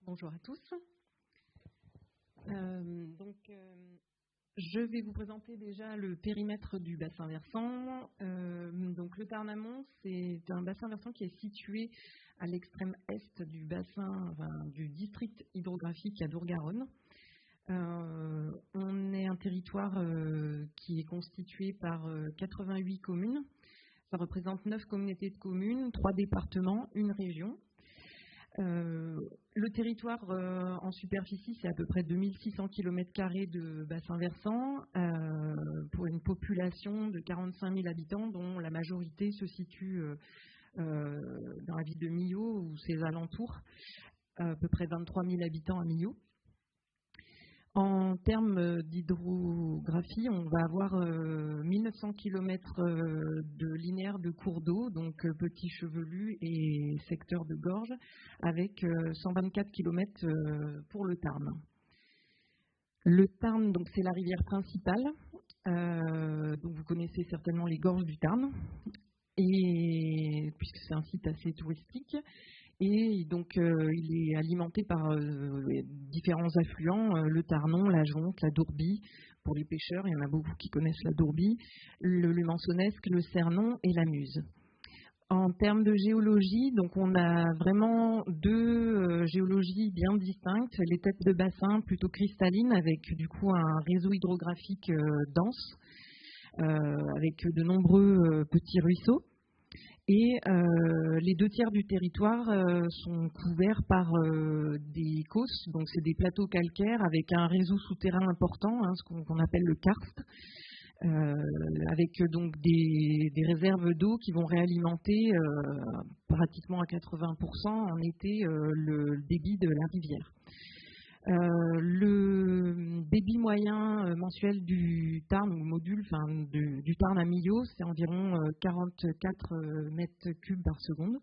Bonjour à tous. Je vais vous présenter déjà le périmètre du bassin versant. Donc le Tarn amont, c'est un bassin versant qui est situé à l'extrême est du bassin, du district hydrographique Adour-Garonne. On est un territoire qui est constitué par 88 communes. Ça représente 9 communautés de communes, 3 départements, une région. Le territoire en superficie, c'est à peu près 2600 km² de bassin versant pour une population de 45 000 habitants, dont la majorité se situe dans la ville de Millau ou ses alentours, à peu près 23 000 habitants à Millau. En termes d'hydrographie, on va avoir 1900 km de linéaire de cours d'eau, donc petits chevelus et secteurs de gorge, avec 124 km pour le Tarn. Le Tarn, donc c'est la rivière principale. Donc vous connaissez certainement les gorges du Tarn, et puisque c'est un site assez touristique. Et donc, il est alimenté par différents affluents, le Tarnon, la Jonque, la Dourbie. Pour les pêcheurs, il y en a beaucoup qui connaissent la Dourbie, le Lumançonnesque, le Cernon et la Muse. En termes de géologie, donc on a vraiment deux géologies bien distinctes. Les têtes de bassin plutôt cristallines, avec du coup un réseau hydrographique dense, avec de nombreux petits ruisseaux. Et les 2 tiers du territoire sont couverts par des causses, donc c'est des plateaux calcaires avec un réseau souterrain important, ce qu'on appelle le karst, avec donc des réserves d'eau qui vont réalimenter pratiquement à 80% en été le débit de la rivière. Le débit moyen mensuel du Tarn ou module, du Tarn à Millau, c'est environ 44 mètres cubes par seconde.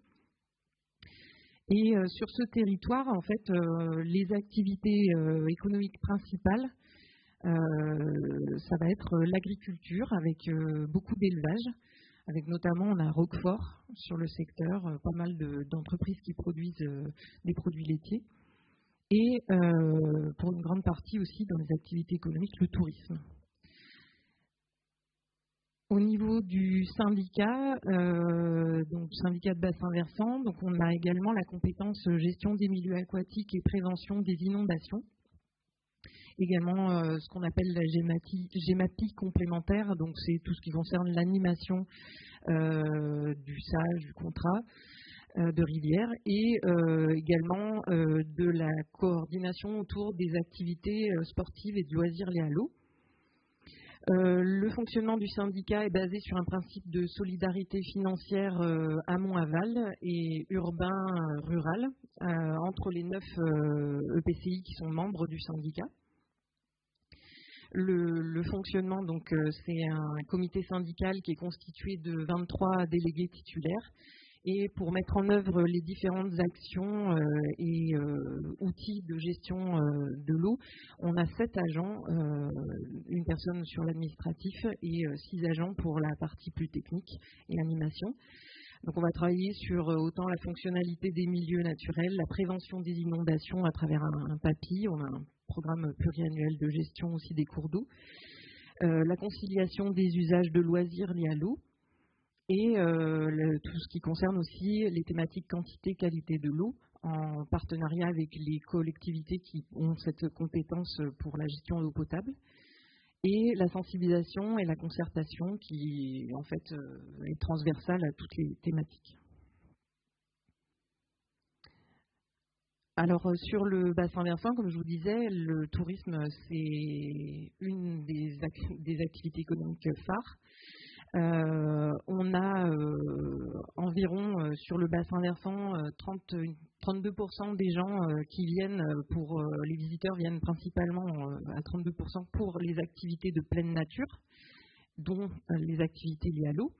Et sur ce territoire, en fait, les activités économiques principales, ça va être l'agriculture avec beaucoup d'élevage, avec notamment on a Roquefort sur le secteur, pas mal d'entreprises qui produisent des produits laitiers. Et pour une grande partie aussi dans les activités économiques, le tourisme. Au niveau du syndicat, donc syndicat de bassin versant, donc on a également la compétence gestion des milieux aquatiques et prévention des inondations. Également ce qu'on appelle la GEMAPI complémentaire, donc c'est tout ce qui concerne l'animation du SAGE, du contrat de rivière, et également de la coordination autour des activités sportives et de loisirs liés à l'eau. Le fonctionnement du syndicat est basé sur un principe de solidarité financière amont-aval et urbain-rural entre les 9 EPCI qui sont membres du syndicat. Le fonctionnement, donc, c'est un comité syndical qui est constitué de 23 délégués titulaires. Et pour mettre en œuvre les différentes actions et outils de gestion de l'eau, on a 7 agents, une personne sur l'administratif et 6 agents pour la partie plus technique et animation. Donc on va travailler sur autant la fonctionnalité des milieux naturels, la prévention des inondations à travers un PAPI, on a un programme pluriannuel de gestion aussi des cours d'eau, la conciliation des usages de loisirs liés à l'eau, et tout ce qui concerne aussi les thématiques quantité-qualité de l'eau, en partenariat avec les collectivités qui ont cette compétence pour la gestion de l'eau potable, et la sensibilisation et la concertation qui en fait est transversale à toutes les thématiques. Alors sur le bassin versant, comme je vous disais, le tourisme c'est une des activités économiques phares. On a environ sur le bassin versant 32% des gens qui viennent les visiteurs viennent principalement à 32% pour les activités de pleine nature, dont les activités liées à l'eau.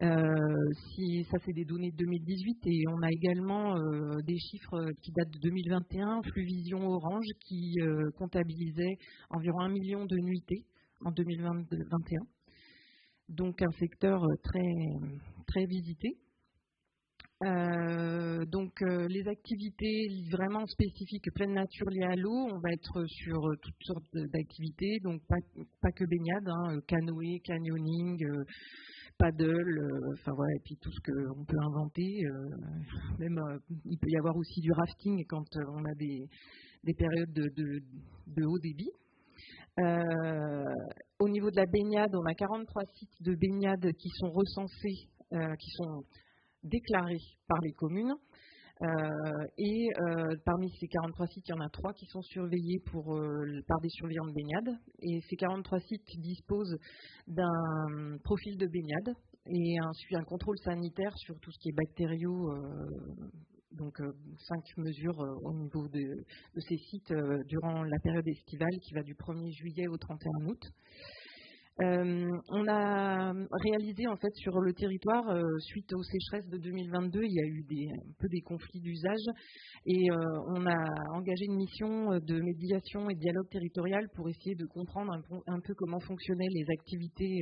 Ça c'est des données de 2018 et on a également des chiffres qui datent de 2021, Fluvision Orange qui comptabilisait environ 1 million de nuitées en 2021. Donc un secteur très, très visité. Donc les activités vraiment spécifiques pleine nature liées à l'eau, on va être sur toutes sortes d'activités, donc pas que baignade, canoë, canyoning, paddle, enfin voilà, et puis tout ce qu'on peut inventer. Même il peut y avoir aussi du rafting quand on a des périodes de haut débit. Au niveau de la baignade, on a 43 sites de baignade qui sont recensés, qui sont déclarés par les communes. Parmi ces 43 sites, il y en a 3 qui sont surveillés par des surveillants de baignade. Et ces 43 sites disposent d'un profil de baignade et un contrôle sanitaire sur tout ce qui est bactériaux. Donc 5 mesures au niveau de ces sites durant la période estivale qui va du 1er juillet au 31 août. On a réalisé en fait sur le territoire, suite aux sécheresses de 2022, il y a eu un peu des conflits d'usage et on a engagé une mission de médiation et de dialogue territorial pour essayer de comprendre un peu comment fonctionnaient les activités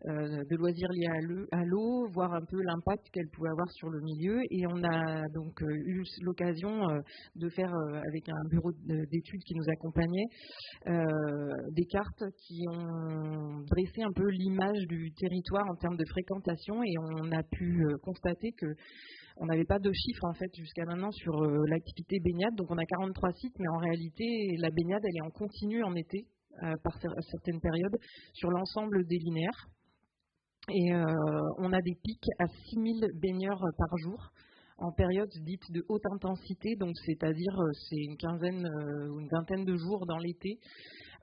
de loisirs liés à l'eau, voir un peu l'impact qu'elle pouvait avoir sur le milieu. Et on a donc eu l'occasion de faire, avec un bureau d'études qui nous accompagnait, des cartes qui ont dressé un peu l'image du territoire en termes de fréquentation. Et on a pu constater que on n'avait pas de chiffres en fait jusqu'à maintenant sur l'activité baignade. Donc on a 43 sites, mais en réalité la baignade elle est en continu en été par certaines périodes sur l'ensemble des linéaires. Et on a des pics à 6000 baigneurs par jour en période dite de haute intensité, donc c'est-à-dire c'est une quinzaine ou une vingtaine de jours dans l'été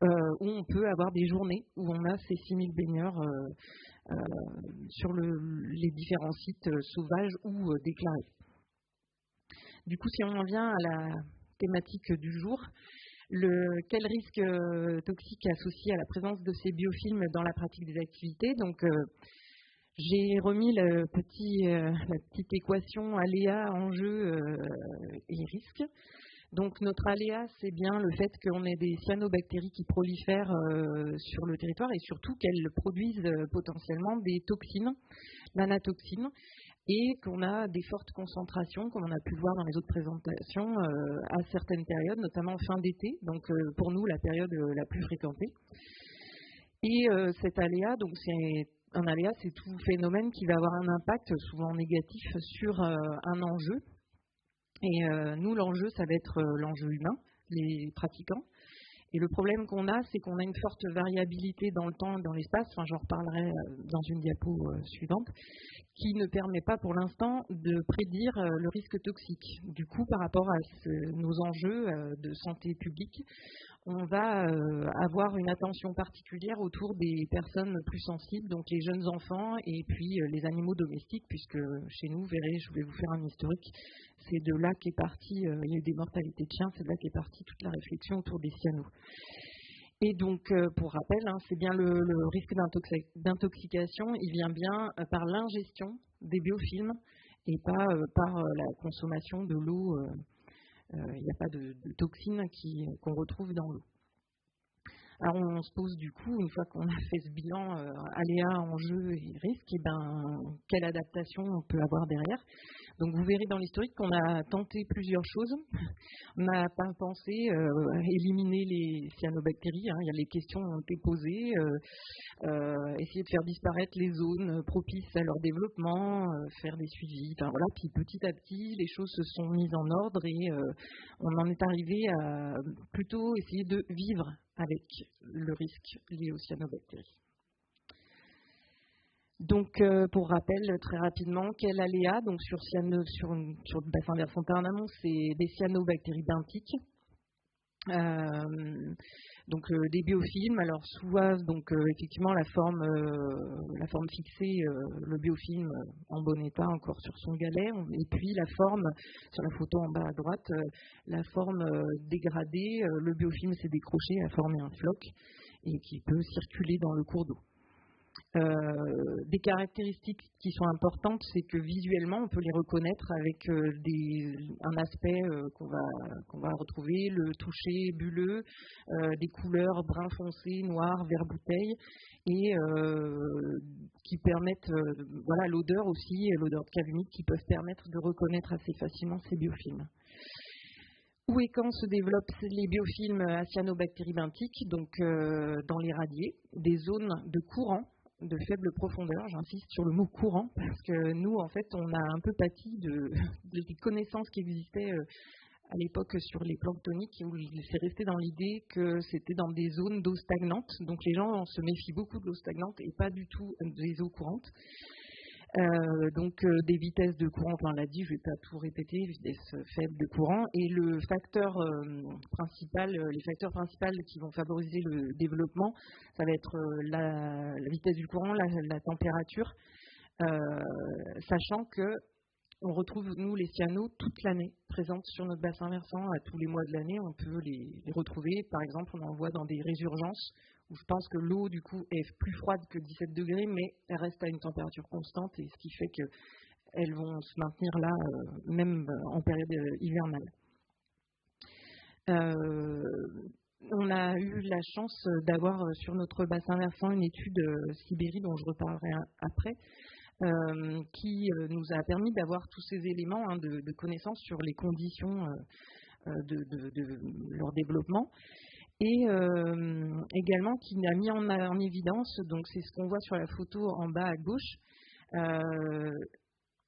où on peut avoir des journées où on a ces 6000 baigneurs sur les différents sites sauvages ou déclarés. Du coup, si on en vient à la thématique du jour, quel risque toxique associé à la présence de ces biofilms dans la pratique des activités. Donc, j'ai remis la petite équation aléa, enjeu et risque. Donc, notre aléa, c'est bien le fait qu'on ait des cyanobactéries qui prolifèrent sur le territoire et surtout qu'elles produisent potentiellement des toxines, l'anatoxine, et qu'on a des fortes concentrations, comme on a pu le voir dans les autres présentations, à certaines périodes, notamment fin d'été, donc pour nous la période la plus fréquentée. Et cet aléa, donc c'est un aléa, c'est tout phénomène qui va avoir un impact souvent négatif sur un enjeu. Et nous, l'enjeu, ça va être l'enjeu humain, les pratiquants. Et le problème qu'on a, c'est qu'on a une forte variabilité dans le temps et dans l'espace, enfin, j'en reparlerai dans une diapo suivante, qui ne permet pas pour l'instant de prédire le risque toxique. Du coup, par rapport à nos enjeux de santé publique, on va avoir une attention particulière autour des personnes plus sensibles, donc les jeunes enfants et puis les animaux domestiques, puisque chez nous, vous verrez, je vais vous faire un historique, c'est de là qu'est partie, il y a eu des mortalités de chiens, c'est de là qu'est partie toute la réflexion autour des cyanos. Et donc, pour rappel, c'est bien le risque d'intoxication, il vient bien par l'ingestion des biofilms et pas par la consommation de l'eau. Il n'y a pas de toxines qu'on retrouve dans l'eau. Alors on se pose du coup, une fois qu'on a fait ce bilan aléa, enjeux et risques, quelle adaptation on peut avoir derrière. Donc vous verrez dans l'historique qu'on a tenté plusieurs choses. On n'a pas pensé à éliminer les cyanobactéries, il y a les questions ont été posées, essayer de faire disparaître les zones propices à leur développement, faire des suivis, voilà. Puis petit à petit, les choses se sont mises en ordre et on en est arrivé à plutôt essayer de vivre avec le risque lié aux cyanobactéries. Donc, pour rappel, très rapidement, quel aléa donc sur le bassin versant en amont, c'est des cyanobactéries benthiques. Donc des biofilms, alors soit donc effectivement la forme fixée, le biofilm en bon état encore sur son galet, et puis la forme sur la photo en bas à droite, la forme dégradée, le biofilm s'est décroché, a formé un floc et qui peut circuler dans le cours d'eau. Des caractéristiques qui sont importantes, c'est que visuellement, on peut les reconnaître avec un aspect qu'on va retrouver, le toucher bulleux, des couleurs brun foncé, noir, vert bouteille, et qui permettent, voilà, l'odeur aussi, l'odeur de cave humide, qui peuvent permettre de reconnaître assez facilement ces biofilms. Où et quand se développent les biofilms à cyanobactéries benthiques, donc dans les radiers, des zones de courant de faible profondeur, j'insiste sur le mot courant, parce que nous, en fait, on a un peu pâti des connaissances qui existaient à l'époque sur les planctoniques, où c'est resté dans l'idée que c'était dans des zones d'eau stagnante, donc les gens se méfient beaucoup de l'eau stagnante et pas du tout des eaux courantes. Donc des vitesses de courant, on l'a dit, je ne vais pas tout répéter, vitesse faible de courant, et le facteur principal, les facteurs principaux qui vont favoriser le développement, ça va être la vitesse du courant, la température, sachant que on retrouve, nous, les cyanos toute l'année présentes sur notre bassin versant. À tous les mois de l'année, on peut les retrouver. Par exemple, on en voit dans des résurgences où je pense que l'eau, du coup, est plus froide que 17 degrés, mais elle reste à une température constante, et ce qui fait qu'elles vont se maintenir là, même en période hivernale. On a eu la chance d'avoir sur notre bassin versant une étude Sibérie, dont je reparlerai après, qui nous a permis d'avoir tous ces éléments de connaissance sur les conditions de leur développement, et également qui a mis en évidence, donc c'est ce qu'on voit sur la photo en bas à gauche.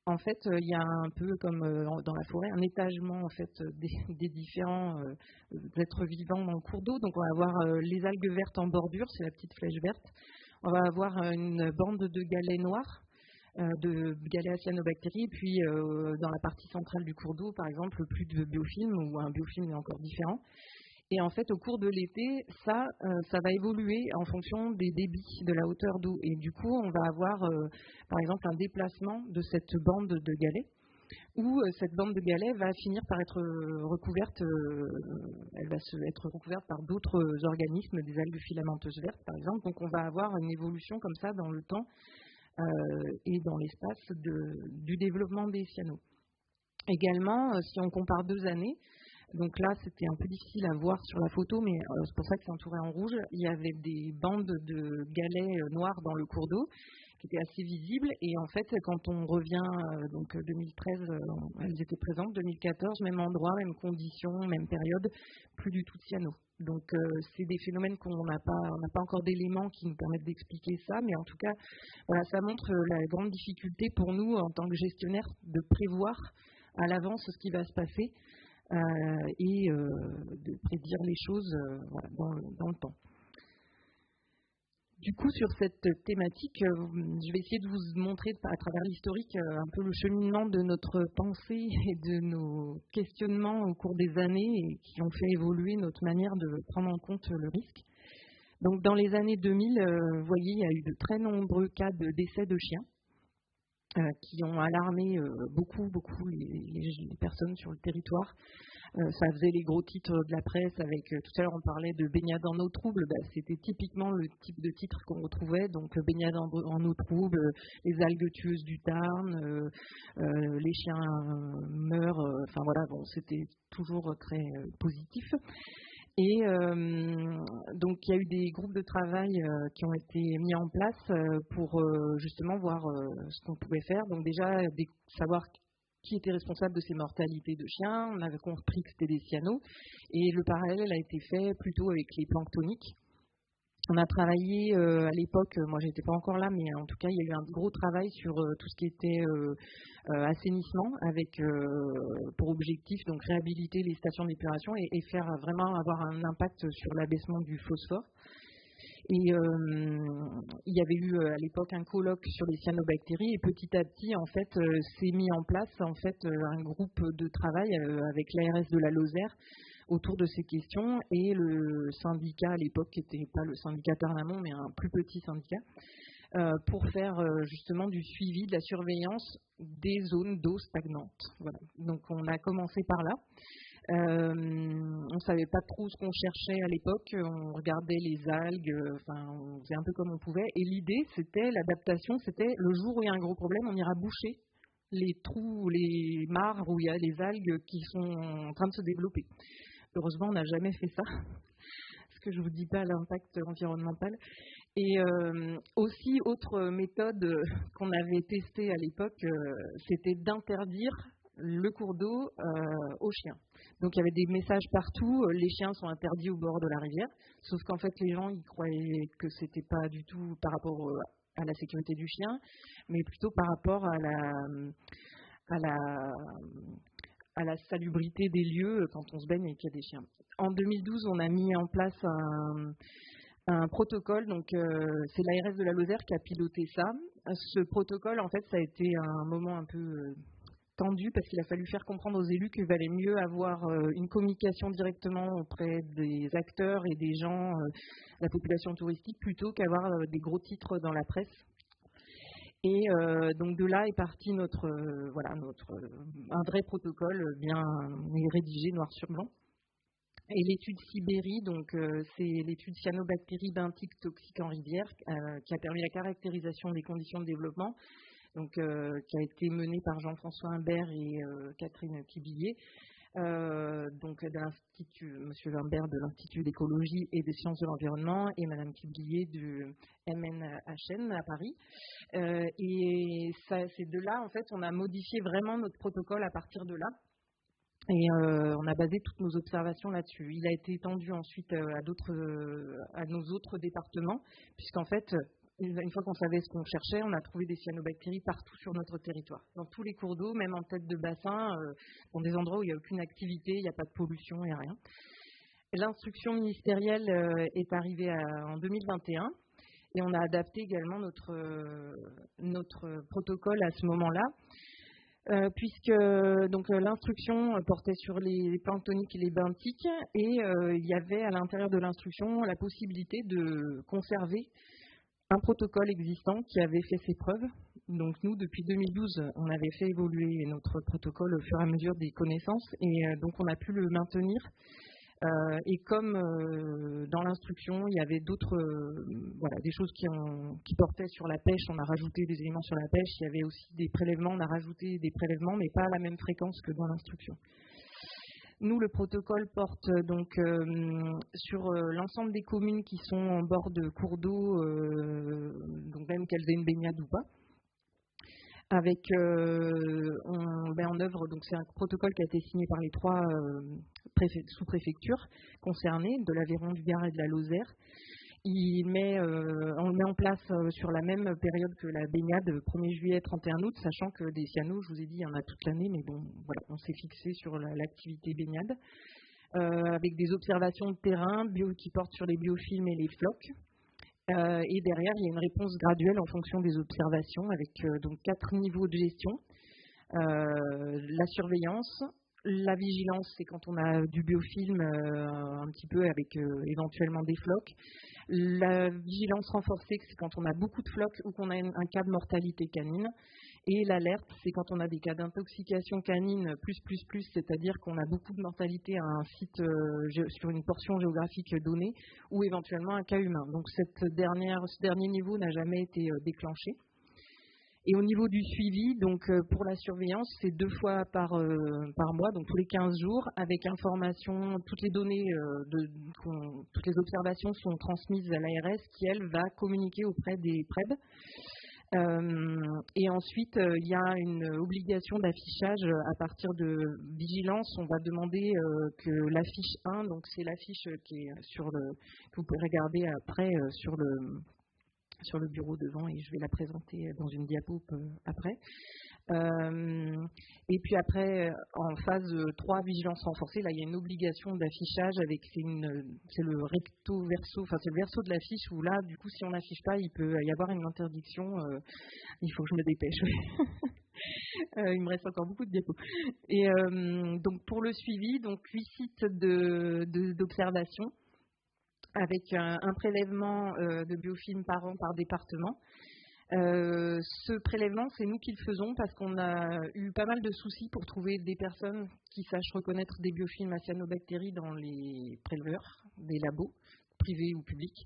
En fait, il y a un peu comme dans la forêt, un étagement en fait des différents êtres vivants dans le cours d'eau. Donc on va avoir les algues vertes en bordure, c'est la petite flèche verte. On va avoir une bande de galets noirs, de galets à cyanobactéries, puis dans la partie centrale du cours d'eau, par exemple, plus de biofilm, ou un biofilm est encore différent. Et en fait, au cours de l'été, ça va évoluer en fonction des débits, de la hauteur d'eau. Et du coup, on va avoir, par exemple, un déplacement de cette bande de galets, où cette bande de galets va finir par être recouverte, elle va être recouverte par d'autres organismes, des algues filamenteuses vertes, par exemple. Donc, on va avoir une évolution comme ça dans le temps et dans l'espace du développement des cyanos. Également, si on compare 2 années, donc là, c'était un peu difficile à voir sur la photo, mais c'est pour ça que c'est entouré en rouge. Il y avait des bandes de galets noirs dans le cours d'eau qui étaient assez visibles. Et en fait, quand on revient, donc 2013, elles étaient présentes. 2014, même endroit, même conditions, même période, plus du tout de cyanos. Donc c'est des phénomènes on n'a pas encore d'éléments qui nous permettent d'expliquer ça, mais en tout cas, voilà, ça montre la grande difficulté pour nous en tant que gestionnaires de prévoir à l'avance ce qui va se passer. Et de prédire les choses voilà, dans le temps. Du coup, sur cette thématique, je vais essayer de vous montrer à travers l'historique un peu le cheminement de notre pensée et de nos questionnements au cours des années, et qui ont fait évoluer notre manière de prendre en compte le risque. Donc, dans les années 2000, vous voyez, il y a eu de très nombreux cas de décès de chiens qui ont alarmé beaucoup les personnes sur le territoire. Ça faisait les gros titres de la presse avec, tout à l'heure on parlait de baignade en eau trouble, c'était typiquement le type de titre qu'on retrouvait, donc baignade en eau trouble, les algues tueuses du Tarn, les chiens meurent, enfin voilà, bon, c'était toujours très positif. Et donc il y a eu des groupes de travail qui ont été mis en place pour justement voir ce qu'on pouvait faire. Donc déjà savoir qui était responsable de ces mortalités de chiens. On avait compris que c'était des cyanos. Et le parallèle a été fait plutôt avec les planctoniques. On a travaillé à l'époque, moi j'étais pas encore là, mais en tout cas il y a eu un gros travail sur tout ce qui était assainissement, avec pour objectif donc réhabiliter les stations d'épuration et faire vraiment avoir un impact sur l'abaissement du phosphore. Et il y avait eu à l'époque un colloque sur les cyanobactéries, et petit à petit en fait s'est mis en place en fait un groupe de travail avec l'ARS de la Lozère autour de ces questions, et le syndicat à l'époque, qui n'était pas le syndicat Tarnamont, mais un plus petit syndicat, pour faire justement du suivi, de la surveillance des zones d'eau stagnante. Voilà. Donc on a commencé par là. On ne savait pas trop ce qu'on cherchait à l'époque. On regardait les algues, on faisait un peu comme on pouvait. Et l'idée, c'était l'adaptation, c'était le jour où il y a un gros problème, on ira boucher les trous, les mares où il y a les algues qui sont en train de se développer. Heureusement, on n'a jamais fait ça, parce que je ne vous dis pas l'impact environnemental. Et aussi, autre méthode qu'on avait testée à l'époque, c'était d'interdire le cours d'eau aux chiens. Donc il y avait des messages partout, les chiens sont interdits au bord de la rivière, sauf qu'en fait les gens ils croyaient que c'était pas du tout par rapport à la sécurité du chien, mais plutôt par rapport à la salubrité des lieux quand on se baigne et qu'il y a des chiens. En 2012, on a mis en place un protocole, donc c'est l'ARS de la Lozère qui a piloté ça. Ce protocole, en fait, ça a été un moment un peu tendu parce qu'il a fallu faire comprendre aux élus qu'il valait mieux avoir une communication directement auprès des acteurs et des gens, la population touristique, plutôt qu'avoir des gros titres dans la presse. Et donc de là est parti un vrai protocole bien rédigé noir sur blanc. Et l'étude Sibérie, donc c'est l'étude cyanobactéries benthiques toxiques en rivière qui a permis la caractérisation des conditions de développement, donc qui a été menée par Jean-François Humbert et Catherine Kibillier, donc de l'Institut, Monsieur Humbert de l'Institut d'écologie et des sciences de l'environnement et Madame Kibillier du MNHN à Paris. Et c'est de là, en fait, on a modifié vraiment notre protocole à partir de là. Et on a basé toutes nos observations là-dessus. Il a été étendu ensuite à nos autres départements, puisqu'en fait, une fois qu'on savait ce qu'on cherchait, on a trouvé des cyanobactéries partout sur notre territoire. Dans tous les cours d'eau, même en tête de bassin, dans des endroits où il n'y a aucune activité, il n'y a pas de pollution, il n'y a rien. L'instruction ministérielle est arrivée en 2021 et on a adapté également notre protocole à ce moment-là. Puisque l'instruction portait sur les planctoniques et les benthiques et il y avait à l'intérieur de l'instruction la possibilité de conserver un protocole existant qui avait fait ses preuves. Donc nous, depuis 2012, on avait fait évoluer notre protocole au fur et à mesure des connaissances et donc on a pu le maintenir. Et comme dans l'instruction, il y avait d'autres, des choses qui portaient sur la pêche, on a rajouté des éléments sur la pêche. Il y avait aussi des prélèvements, on a rajouté des prélèvements, mais pas à la même fréquence que dans l'instruction. Nous, le protocole porte donc sur l'ensemble des communes qui sont en bord de cours d'eau, donc même qu'elles aient une baignade ou pas. Avec, on met en œuvre, donc c'est un protocole qui a été signé par les 3 sous-préfectures concernées, de l'Aveyron, du Gard et de la Lozère. On le met en place sur la même période que la baignade, 1er juillet, 31 août, sachant que des cyanos, je vous ai dit, il y en a toute l'année, mais bon, voilà, on s'est fixé sur l'activité baignade, avec des observations de terrain qui portent sur les biofilms et les flocs. Et derrière, il y a une réponse graduelle en fonction des observations avec donc 4 niveaux de gestion. La surveillance, la vigilance, c'est quand on a du biofilm un petit peu avec éventuellement des flocs. La vigilance renforcée, c'est quand on a beaucoup de flocs ou qu'on a un cas de mortalité canine. Et l'alerte, c'est quand on a des cas d'intoxication canine plus, c'est-à-dire qu'on a beaucoup de mortalité à un site sur une portion géographique donnée ou éventuellement un cas humain. Donc ce dernier niveau n'a jamais été déclenché. Et au niveau du suivi, donc pour la surveillance, c'est 2 fois par mois, donc tous les 15 jours, avec information, toutes les données, toutes les observations sont transmises à l'ARS qui, elle, va communiquer auprès des PREB. Et ensuite, il y a une obligation d'affichage à partir de vigilance. On va demander que l'affiche 1, donc c'est l'affiche qui est que vous pouvez regarder après sur le bureau devant, et je vais la présenter dans une diapo après. Et puis après, en phase 3, vigilance renforcée, là il y a une obligation d'affichage avec c'est le recto verso, enfin c'est le verso de l'affiche où là du coup si on n'affiche pas, il peut y avoir une interdiction. Il faut que je me dépêche. Il me reste encore beaucoup de diapos. Et donc pour le suivi, donc 8 sites d'observation avec un prélèvement de biofilm par an par département. Ce prélèvement, c'est nous qui le faisons parce qu'on a eu pas mal de soucis pour trouver des personnes qui sachent reconnaître des biofilms à cyanobactéries dans les préleveurs, des labos, privés ou publics.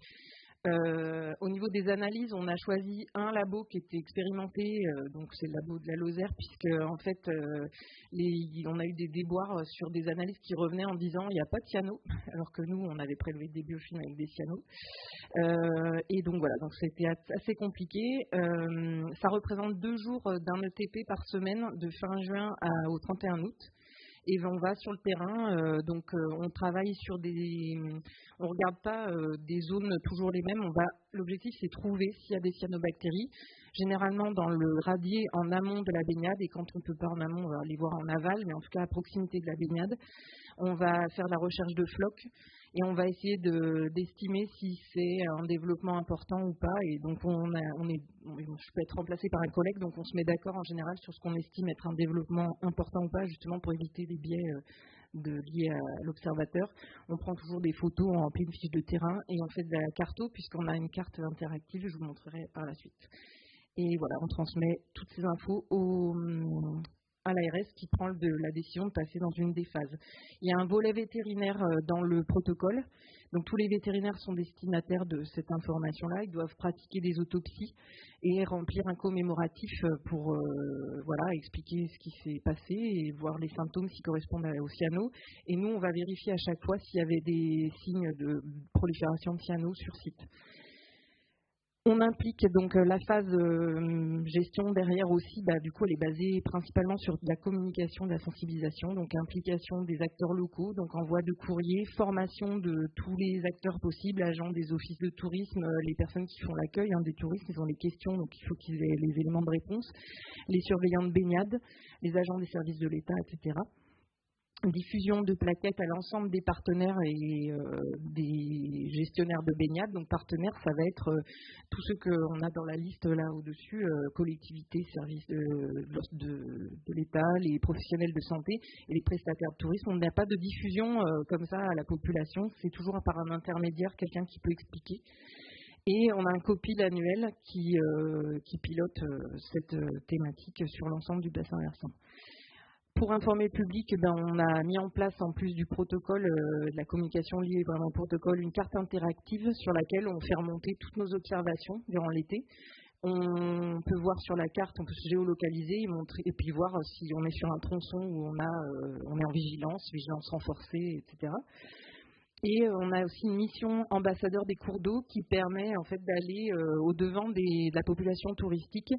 Au niveau des analyses, on a choisi un labo qui était expérimenté, donc c'est le labo de la Lozère, puisque en fait, on a eu des déboires sur des analyses qui revenaient en disant il n'y a pas de cyano, alors que nous, on avait prélevé des biofilms avec des cyanos. Et donc voilà, donc c'était assez compliqué. Ça représente 2 jours d'un ETP par semaine, de fin juin au 31 août. Et on va sur le terrain, donc on travaille sur on regarde pas des zones toujours les mêmes. L'objectif c'est trouver s'il y a des cyanobactéries. Généralement dans le radier en amont de la baignade, et quand on peut pas en amont, on va les voir en aval, mais en tout cas à proximité de la baignade. On va faire la recherche de flocs et on va essayer d'estimer si c'est un développement important ou pas. Et donc je peux être remplacée par un collègue, donc on se met d'accord en général sur ce qu'on estime être un développement important ou pas, justement pour éviter les biais liés à l'observateur. On prend toujours des photos, on remplit une fiche de terrain et on fait de la carto puisqu'on a une carte interactive, je vous montrerai par la suite. Et voilà, on transmet toutes ces infos à l'ARS qui prend la décision de passer dans une des phases. Il y a un volet vétérinaire dans le protocole. Donc tous les vétérinaires sont destinataires de cette information-là. Ils doivent pratiquer des autopsies et remplir un commémoratif pour expliquer ce qui s'est passé et voir les symptômes s'ils correspondent au cyano. Et nous, on va vérifier à chaque fois s'il y avait des signes de prolifération de cyano sur site. On implique donc la phase gestion derrière aussi, du coup elle est basée principalement sur de la communication, de la sensibilisation, donc implication des acteurs locaux, donc envoi de courrier, formation de tous les acteurs possibles, agents des offices de tourisme, les personnes qui font l'accueil des touristes, ils ont des questions, donc il faut qu'ils aient les éléments de réponse, les surveillants de baignade, les agents des services de l'État, etc. Diffusion de plaquettes à l'ensemble des partenaires et des gestionnaires de baignade. Donc partenaires, ça va être tous ceux qu'on a dans la liste là au-dessus, collectivités, services de l'État, les professionnels de santé et les prestataires de tourisme. On n'a pas de diffusion comme ça à la population, c'est toujours par un intermédiaire, quelqu'un qui peut expliquer. Et on a un copil annuel qui pilote cette thématique sur l'ensemble du bassin versant. Pour informer le public, on a mis en place, en plus du protocole, de la communication liée vraiment au protocole, une carte interactive sur laquelle on fait remonter toutes nos observations durant l'été. On peut voir sur la carte, on peut se géolocaliser et puis voir si on est sur un tronçon où on est en vigilance renforcée, etc. Et on a aussi une mission ambassadeur des cours d'eau qui permet en fait d'aller au-devant de la population touristique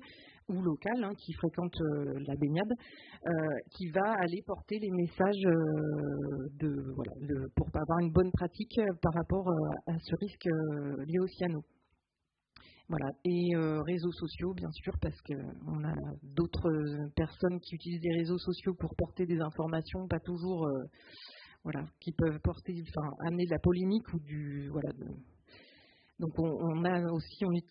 ou locale qui fréquente la baignade, qui va aller porter les messages pour avoir une bonne pratique par rapport à ce risque lié au cyano. Voilà. Et réseaux sociaux, bien sûr, parce qu'on a d'autres personnes qui utilisent les réseaux sociaux pour porter des informations, pas toujours... qui peuvent amener de la polémique ou Donc on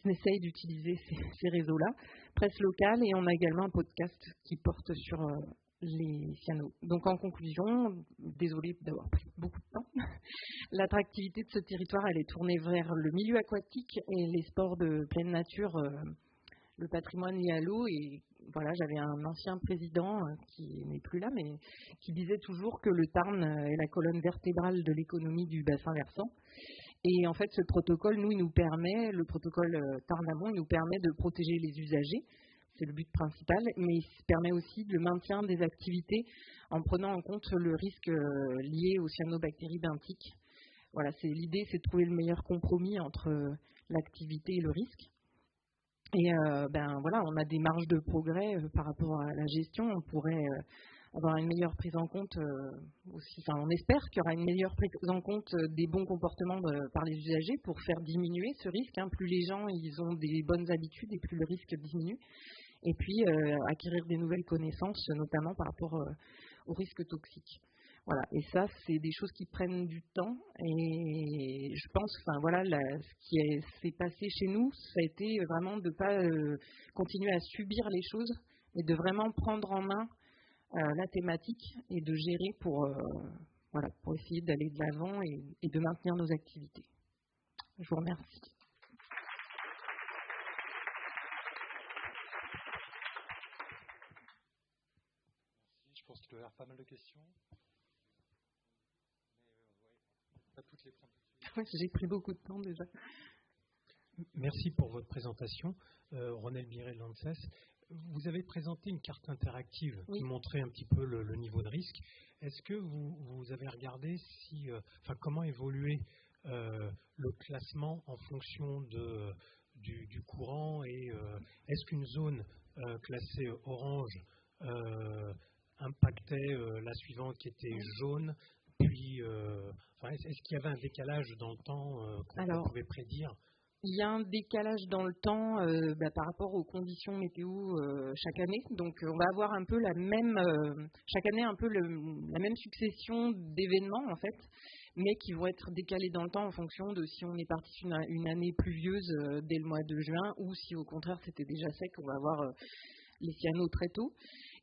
essaye d'utiliser ces réseaux-là, presse locale, et on a également un podcast qui porte sur les cyanos. Donc en conclusion, désolée d'avoir pris beaucoup de temps, l'attractivité de ce territoire, elle est tournée vers le milieu aquatique et les sports de pleine nature, le patrimoine lié à l'eau. Et voilà, j'avais un ancien président qui n'est plus là, mais qui disait toujours que le Tarn est la colonne vertébrale de l'économie du bassin versant. Et en fait, ce protocole, le protocole Tarn-Amont, nous permet de protéger les usagers. C'est le but principal, mais il permet aussi le maintien des activités en prenant en compte le risque lié aux cyanobactéries benthiques. Voilà, l'idée, c'est de trouver le meilleur compromis entre l'activité et le risque. Et on a des marges de progrès par rapport à la gestion. On pourrait avoir une meilleure prise en compte aussi. Enfin, on espère qu'il y aura une meilleure prise en compte des bons comportements par les usagers pour faire diminuer ce risque. Plus les gens ils ont des bonnes habitudes et plus le risque diminue. Et puis acquérir des nouvelles connaissances, notamment par rapport aux risques toxiques. Voilà. Et ça, c'est des choses qui prennent du temps. Et je pense, ce qui s'est passé chez nous, ça a été vraiment de ne pas continuer à subir les choses, mais de vraiment prendre en main la thématique et de gérer pour essayer d'aller de l'avant et de maintenir nos activités. Je vous remercie. l'air pas mal de questions. Pas toutes les prendre. J'ai pris beaucoup de temps déjà. Merci pour votre présentation, Ronel Biret de l'ANSES. Vous avez présenté une carte interactive qui montrait un petit peu le niveau de risque. Est-ce que vous avez regardé comment évoluait le classement en fonction du courant et est-ce qu'une zone classée orange impactait la suivante qui était jaune? Puis, est-ce qu'il y avait un décalage dans le temps qu'on pouvait prédire? Il y a un décalage dans le temps par rapport aux conditions météo chaque année. Donc, on va avoir un peu chaque année un peu la même succession d'événements en fait, mais qui vont être décalés dans le temps en fonction de si on est parti sur une année pluvieuse dès le mois de juin ou si au contraire c'était déjà sec, on va avoir les cyanos très tôt.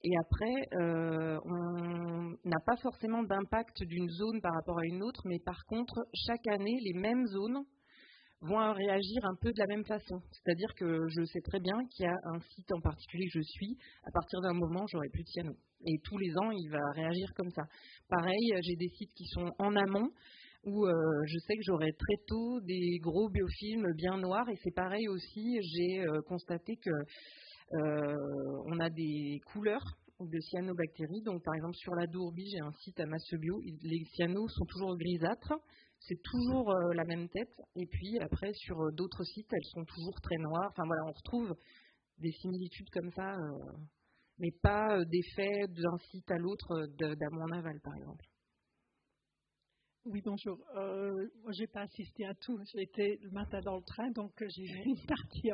Et après, on n'a pas forcément d'impact d'une zone par rapport à une autre, mais par contre, chaque année, les mêmes zones vont réagir un peu de la même façon. C'est-à-dire que je sais très bien qu'il y a un site en particulier que je suis, à partir d'un moment, j'aurai plus de cyano. Et tous les ans, il va réagir comme ça. Pareil, j'ai des sites qui sont en amont, où je sais que j'aurai très tôt des gros biofilms bien noirs. Et c'est pareil aussi, j'ai constaté que on a des couleurs de cyanobactéries. Donc, par exemple, sur la Dourbie, j'ai un site à Massebio. Les cyanos sont toujours grisâtres. C'est toujours la même tête. Et puis, après, sur d'autres sites, elles sont toujours très noires. Enfin, voilà, on retrouve des similitudes comme ça, mais pas d'effet d'un site à l'autre d'amont en aval, par exemple. Oui, bonjour. Moi, je n'ai pas assisté à tout. J'ai été le matin dans le train, donc j'ai vu une partie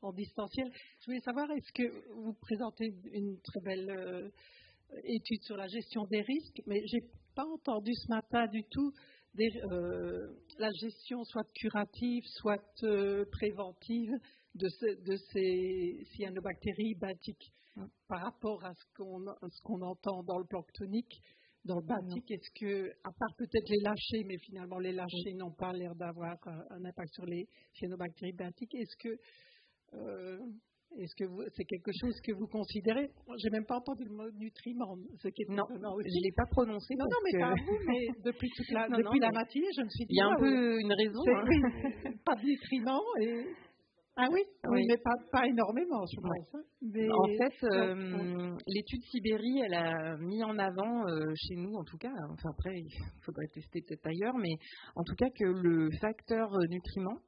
en distanciel. Je voulais savoir, est-ce que vous présentez une très belle étude sur la gestion des risques, mais je n'ai pas entendu ce matin du tout la gestion soit curative, soit préventive de ces cyanobactéries benthiques par rapport à ce qu'on entend dans le planctonique. Dans le benthique, est-ce que, à part peut-être les lâchers, mais finalement les lâchers n'ont pas l'air d'avoir un impact sur les cyanobactéries benthiques, est-ce que c'est quelque chose que vous considérez? J'ai même pas entendu le mot nutriment. Non, je ne l'ai pas prononcé. Non, mais pas vous, mais depuis la matinée, je me suis dit... Il y a un peu une raison. Oui, pas de nutriments et... Ah oui, mais pas énormément, je pense. Mais... En fait, l'étude Sibérie, elle a mis en avant, chez nous en tout cas, enfin après, il faudrait tester peut-être ailleurs, mais en tout cas que le facteur nutriment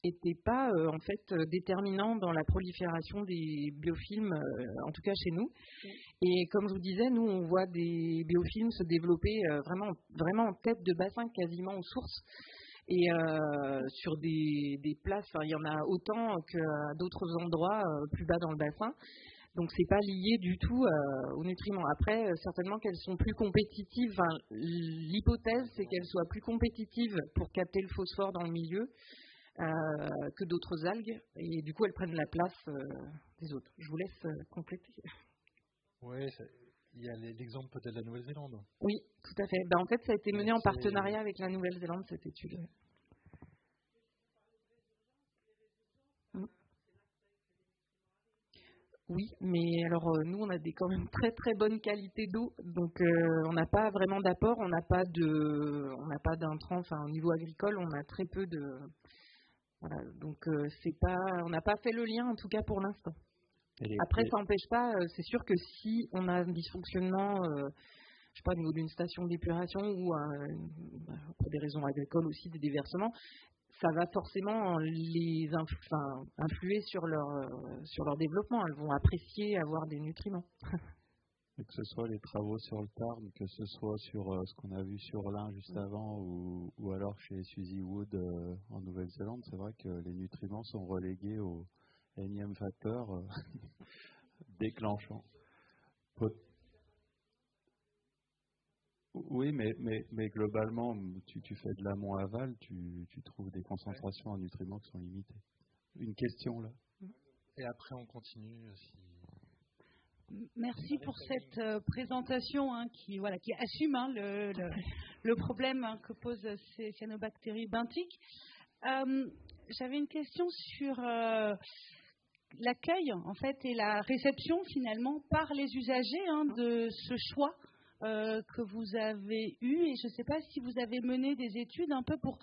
n'était pas en fait déterminant dans la prolifération des biofilms, en tout cas chez nous. Et comme je vous disais, nous on voit des biofilms se développer vraiment en tête de bassin, quasiment aux sources. Et sur des places, il y en a autant qu'à d'autres endroits plus bas dans le bassin. Donc c'est pas lié du tout aux nutriments. Après, certainement qu'elles sont plus compétitives. Enfin, l'hypothèse, c'est qu'elles soient plus compétitives pour capter le phosphore dans le milieu que d'autres algues. Et du coup, elles prennent la place des autres. Je vous laisse compléter. Oui, il y a l'exemple peut-être de la Nouvelle-Zélande. Oui, tout à fait. En fait, ça a été mené en partenariat avec la Nouvelle-Zélande, cette étude. Oui, mais alors nous, on a quand même très très bonne qualité d'eau, donc on n'a pas vraiment d'apport, on n'a pas d'intrants, enfin au niveau agricole, on a très peu de... Voilà, donc on n'a pas fait le lien en tout cas pour l'instant. Après, ça n'empêche pas, c'est sûr que si on a un dysfonctionnement, je sais pas, au niveau d'une station d'épuration ou pour des raisons agricoles aussi, des déversements, ça va forcément les influer sur leur développement. Elles vont apprécier avoir des nutriments. Et que ce soit les travaux sur le Tarn, que ce soit sur ce qu'on a vu sur l'Ain juste avant, ou alors chez Suzy Wood en Nouvelle-Zélande, c'est vrai que les nutriments sont relégués au énième facteur déclenchant. Oui, mais globalement, tu fais de l'amont-aval, tu trouves des concentrations en nutriments qui sont limitées. Une question là. Et après, on continue. Merci pour cette présentation qui assume le problème que posent ces cyanobactéries benthiques. J'avais une question sur l'accueil en fait et la réception finalement par les usagers de ce choix que vous avez eues, et je ne sais pas si vous avez mené des études un peu pour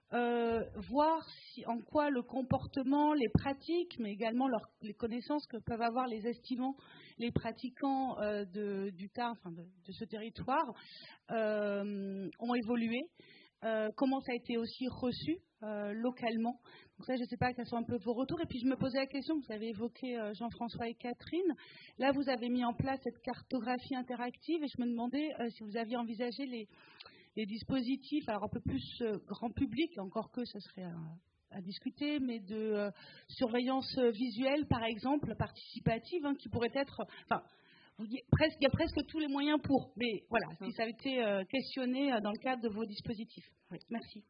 voir en quoi le comportement, les pratiques, mais également les connaissances que peuvent avoir les estimants, les pratiquants du Tarn, enfin de ce territoire, ont évolué. Comment ça a été aussi reçu localement. Donc ça, je ne sais pas quels sont un peu vos retours. Et puis je me posais la question, vous avez évoqué Jean-François et Catherine. Là, vous avez mis en place cette cartographie interactive et je me demandais si vous aviez envisagé les dispositifs, alors un peu plus grand public, encore que ce serait à discuter, mais de surveillance visuelle, par exemple, participative, qui pourrait être... Enfin, il y a presque tous les moyens pour, mais voilà, si ça a été questionné dans le cadre de vos dispositifs. Oui, merci.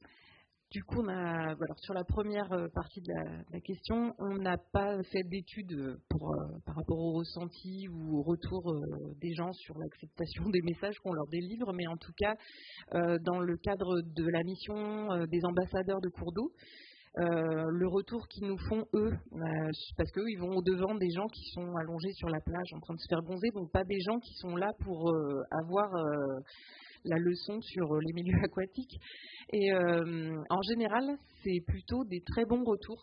Du coup, sur la première partie de la question, on n'a pas fait d'études par rapport au ressenti ou au retour des gens sur l'acceptation des messages qu'on leur délivre, mais en tout cas, dans le cadre de la mission des ambassadeurs de cours d'eau, le retour qu'ils nous font, eux, parce qu'eux, ils vont au-devant des gens qui sont allongés sur la plage en train de se faire bronzer, donc pas des gens qui sont là pour avoir la leçon sur les milieux aquatiques. Et en général, c'est plutôt des très bons retours.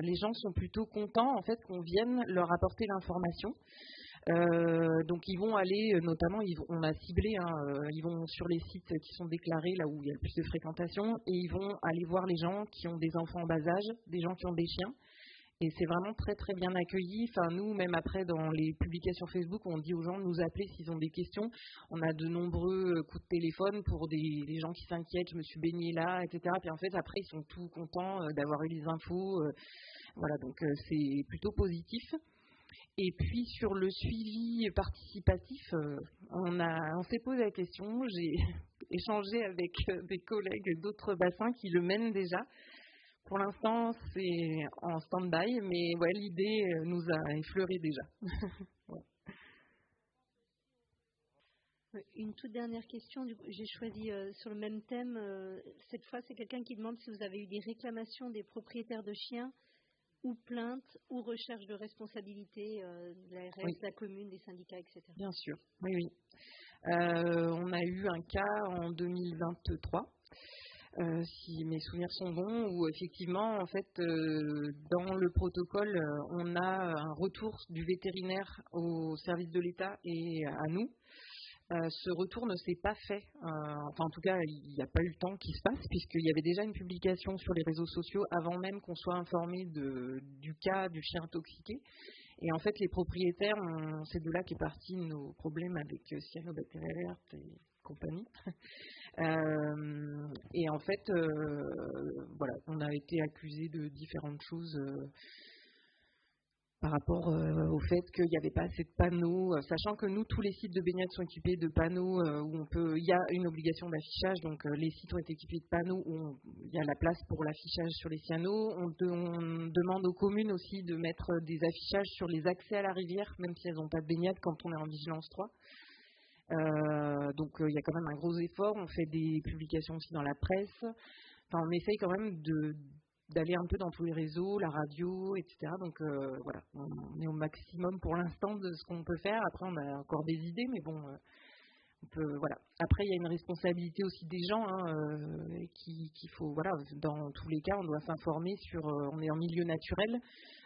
Les gens sont plutôt contents en fait qu'on vienne leur apporter l'information. Donc ils vont aller, notamment, on a ciblé, ils vont sur les sites qui sont déclarés, là où il y a le plus de fréquentation, et ils vont aller voir les gens qui ont des enfants en bas âge, des gens qui ont des chiens. Et c'est vraiment très très bien accueilli. Enfin, nous, même après, dans les publications Facebook, on dit aux gens de nous appeler s'ils ont des questions. On a de nombreux coups de téléphone pour des gens qui s'inquiètent, je me suis baignée là, etc. Puis en fait, après, ils sont tout contents d'avoir eu les infos. Voilà, donc c'est plutôt positif. Et puis sur le suivi participatif, on s'est posé la question. J'ai échangé avec des collègues d'autres bassins qui le mènent déjà. Pour l'instant, c'est en stand-by, mais ouais, l'idée nous a effleuré déjà. Ouais. Une toute dernière question. J'ai choisi sur le même thème. Cette fois, c'est quelqu'un qui demande si vous avez eu des réclamations des propriétaires de chiens ou plaintes ou recherche de responsabilité de l'ARS, oui. de la commune, des syndicats, etc. Bien sûr, oui. On a eu un cas en 2023. Si mes souvenirs sont bons, où effectivement, en fait, dans le protocole, on a un retour du vétérinaire au service de l'État et à nous. Ce retour ne s'est pas fait, en tout cas, il n'y a pas eu le temps qu'il se passe, puisqu'il y avait déjà une publication sur les réseaux sociaux avant même qu'on soit informé du cas du chien intoxiqué. Et en fait, les propriétaires, c'est de là qu'est parti nos problèmes avec Cyanobactéries alertes et compagnie. Et en fait, voilà, on a été accusé de différentes choses par rapport au fait qu'il n'y avait pas assez de panneaux, sachant que nous, tous les sites de baignade sont équipés de panneaux où il y a une obligation d'affichage, donc les sites ont été équipés de panneaux où il y a la place pour l'affichage sur les cyanos. On demande aux communes aussi de mettre des affichages sur les accès à la rivière, même si elles n'ont pas de baignade quand on est en vigilance 3. Donc il y a quand même un gros effort. On fait des publications aussi dans la presse. Enfin, on essaye quand même d'aller un peu dans tous les réseaux, la radio, etc. Donc voilà, on est au maximum pour l'instant de ce qu'on peut faire. Après, on a encore des idées, mais bon, on peut, voilà. Après, il y a une responsabilité aussi des gens qu'il faut, voilà, dans tous les cas, on doit s'informer sur. On est en milieu naturel.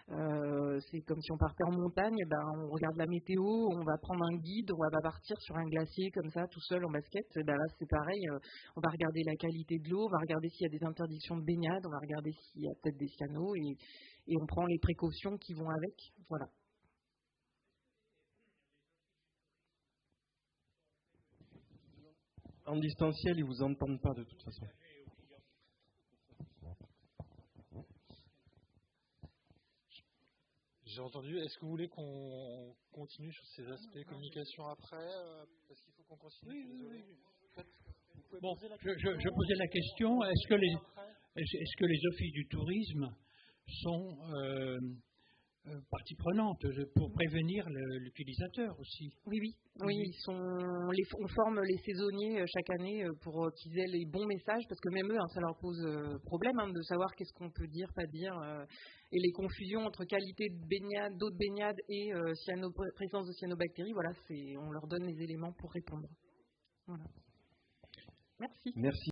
C'est comme si on partait en montagne, on regarde la météo, on va prendre un guide, on va pas partir sur un glacier comme ça tout seul en basket. Là c'est pareil, on va regarder la qualité de l'eau, on va regarder s'il y a des interdictions de baignade, on va regarder s'il y a peut-être des cyanos et on prend les précautions qui vont avec. Voilà. En distanciel, ils vous entendent pas de toute façon. J'ai entendu. Est-ce que vous voulez qu'on continue sur ces aspects communication après parce qu'il faut qu'on continue. Oui. Bon, je posais la question, est-ce que les offices du tourisme sont partie prenante pour prévenir l'utilisateur aussi? Oui. On forme les saisonniers chaque année pour qu'ils aient les bons messages, parce que même eux, ça leur pose problème de savoir qu'est-ce qu'on peut dire, pas dire, et les confusions entre qualité de baignade, d'eau de baignade et présence de cyanobactéries. Voilà, on leur donne les éléments pour répondre. Voilà. Merci. Merci.